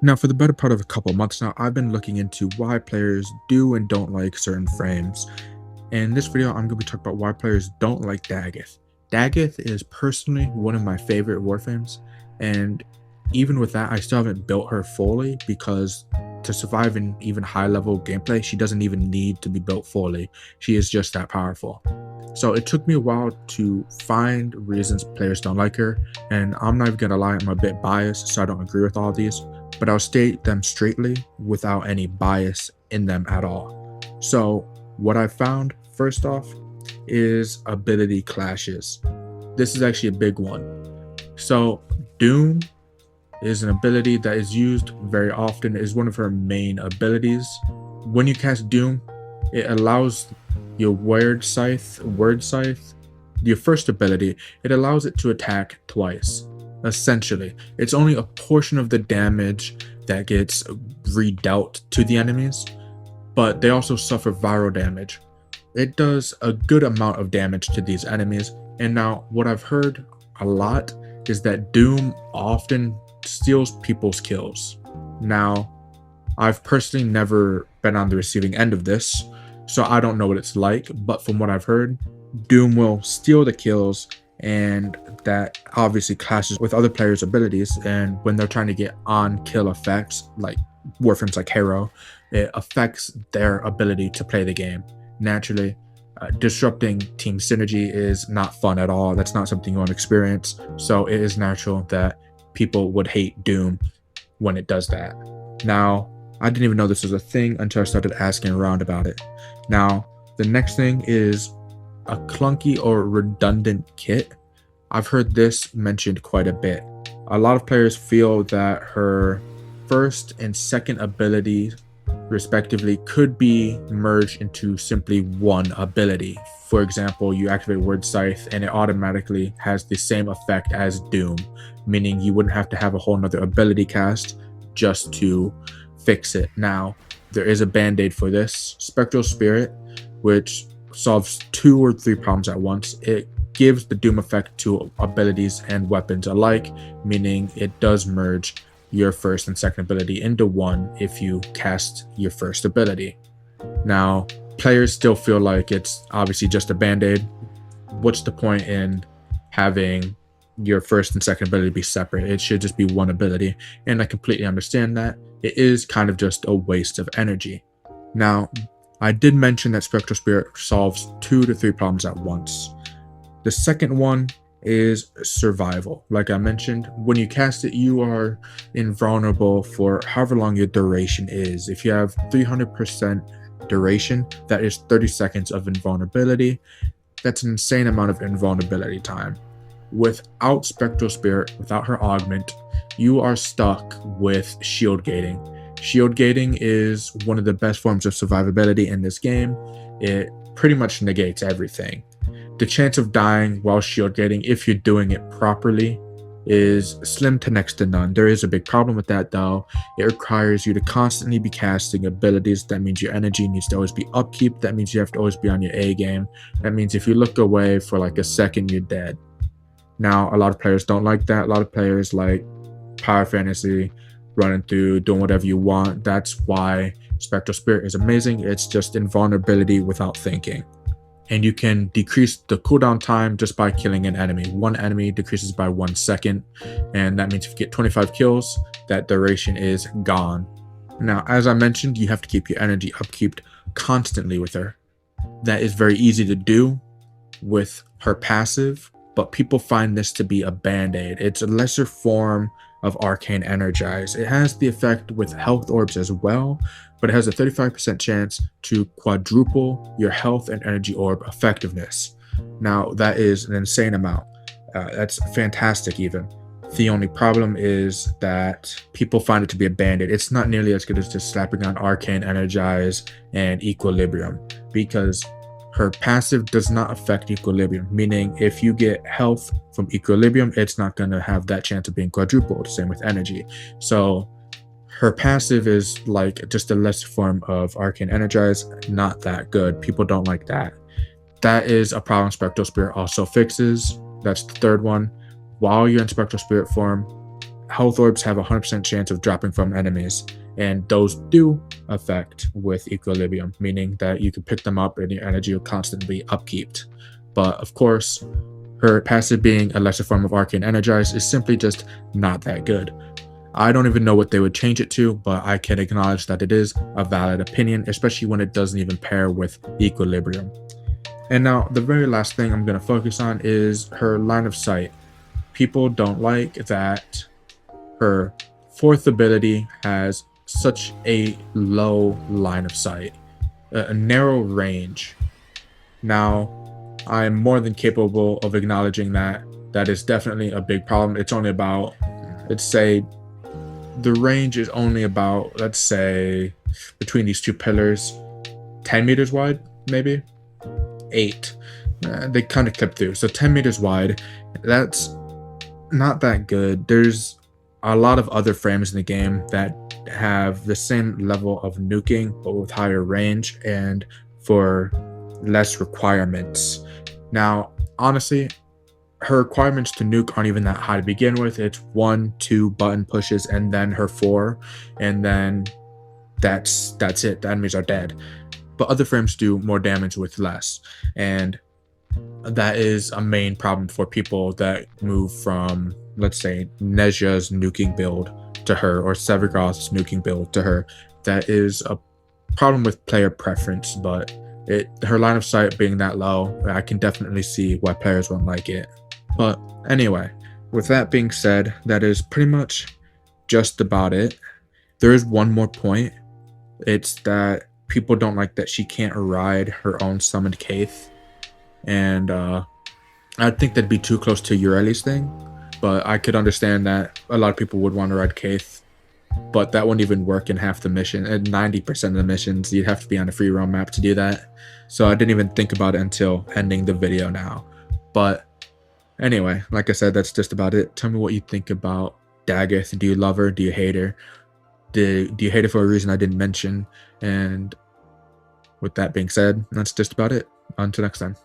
Now, for the better part of a couple months now, I've been looking into why players do and don't like certain frames. And in this video, I'm going to be talking about why players don't like Dagath. Dagath is personally one of my favorite Warframes, and even with that, I still haven't built her fully because to survive in even high level gameplay, she doesn't even need to be built fully. She is just that powerful. So it took me a while to find reasons players don't like her, and I'm not even gonna lie, I'm a bit biased, so I don't agree with all these, but I'll state them straightly without any bias in them at all. So what I found first off is ability clashes. This is actually a big one. So Doom is an ability that is used very often, is one of her main abilities. When you cast Doom, it allows your word scythe, your first ability, it allows it to attack twice. Essentially, it's only a portion of the damage that gets redealt to the enemies, but they also suffer viral damage. It does a good amount of damage to these enemies, and now what I've heard a lot is that Doom often steals people's kills. Now, I've personally never been on the receiving end of this, so I don't know what it's like, but from what I've heard, Doom will steal the kills, and that obviously clashes with other players' abilities, and when they're trying to get on-kill effects, like Warframes like Hero, it affects their ability to play the game. Naturally, disrupting team synergy is not fun at all. That's not something you want to experience, so it is natural that people would hate Doom when it does that. Now, I didn't even know this was a thing until I started asking around about it. Now, the next thing is a clunky or redundant kit. I've heard this mentioned quite a bit. A lot of players feel that her first and second ability, respectively, could be merged into simply one ability. For example, you activate Word Scythe and it automatically has the same effect as Doom, meaning you wouldn't have to have a whole nother ability cast just to fix it. Now, there is a band-aid for this. Spectral Spirit, which solves 2 or 3 problems at once. It gives the Doom effect to abilities and weapons alike, meaning it does merge your first and second ability into one if you cast your first ability. Now, players still feel like it's obviously just a band-aid. What's the point in having your first and second ability be separate? It should just be one ability, and I completely understand that. It is kind of just a waste of energy. Now, I did mention that Spectral Spirit solves 2 to 3 problems at once. The second one is survival. Like I mentioned, when you cast it, you are invulnerable for however long your duration is. If you have 300% duration, that is 30 seconds of invulnerability. That's an insane amount of invulnerability time. Without Spectral Spirit, without her augment, you are stuck with shield gating. Shield gating is one of the best forms of survivability in this game. It pretty much negates everything. The chance of dying while shield gating, if you're doing it properly, is slim to next to none. There is a big problem with that though. It requires you to constantly be casting abilities. That means your energy needs to always be upkeep. That means you have to always be on your A game. That means if you look away for like a second, you're dead. Now, a lot of players don't like that. A lot of players like power fantasy, running through, doing whatever you want. That's why Spectral Spirit is amazing. It's just invulnerability without thinking. And you can decrease the cooldown time just by killing an enemy. One enemy decreases by 1 second, and that means if you get 25 kills, that duration is gone. Now, as I mentioned, you have to keep your energy upkeep constantly with her. That is very easy to do with her passive, but people find this to be a band-aid. It's a lesser form of Arcane Energize. It has the effect with health orbs as well, but it has a 35% chance to quadruple your health and energy orb effectiveness. Now, that is an insane amount. That's fantastic even. The only problem is that people find it to be a band-aid. It's not nearly as good as just slapping on Arcane Energize and Equilibrium, because her passive does not affect equilibrium, meaning if you get health from equilibrium, it's not going to have that chance of being quadrupled. Same with energy. So her passive is like just a lesser form of Arcane Energize, not that good. People don't like that. That is a problem Spectral Spirit also fixes. That's the third one. While you're in Spectral Spirit form, health orbs have a 100% chance of dropping from enemies, and those do affect with equilibrium, meaning that you can pick them up and your energy will constantly upkeep. But of course, her passive being a lesser form of Arcane Energize is simply just not that good. I don't even know what they would change it to, but I can acknowledge that it is a valid opinion, especially when it doesn't even pair with equilibrium. And now the very last thing I'm going to focus on is her line of sight. People don't like that her fourth ability has such a low line of sight, a narrow range. Now, I'm more than capable of acknowledging that that is definitely a big problem. It's only about, let's say, the range is only about, let's say, between these two pillars, 10 meters wide, maybe 8. They kind of clip through. So 10 meters wide, that's not that good. There's a lot of other frames in the game that have the same level of nuking, but with higher range and for less requirements. Now, honestly, her requirements to nuke aren't even that high to begin with. It's 1, 2 button pushes, and then her 4, and then that's it. The enemies are dead. But other frames do more damage with less, and that is a main problem for people that move from, let's say, Nezha's nuking build to her, or Severgroth's nuking build to her. That is a problem with player preference, but her line of sight being that low, I can definitely see why players won't like it. But anyway, with that being said, that is pretty much just about it. There is one more point. It's that people don't like that she can't ride her own summoned Kaithe. And I think that'd be too close to Eureli's thing. But I could understand that a lot of people would want to ride Kaithe. But that wouldn't even work in half the mission. And 90% of the missions, you'd have to be on a free roam map to do that. So I didn't even think about it until ending the video now. But anyway, like I said, that's just about it. Tell me what you think about Dagath. Do you love her? Do you hate her? Do you hate her for a reason I didn't mention? And with that being said, that's just about it. Until next time.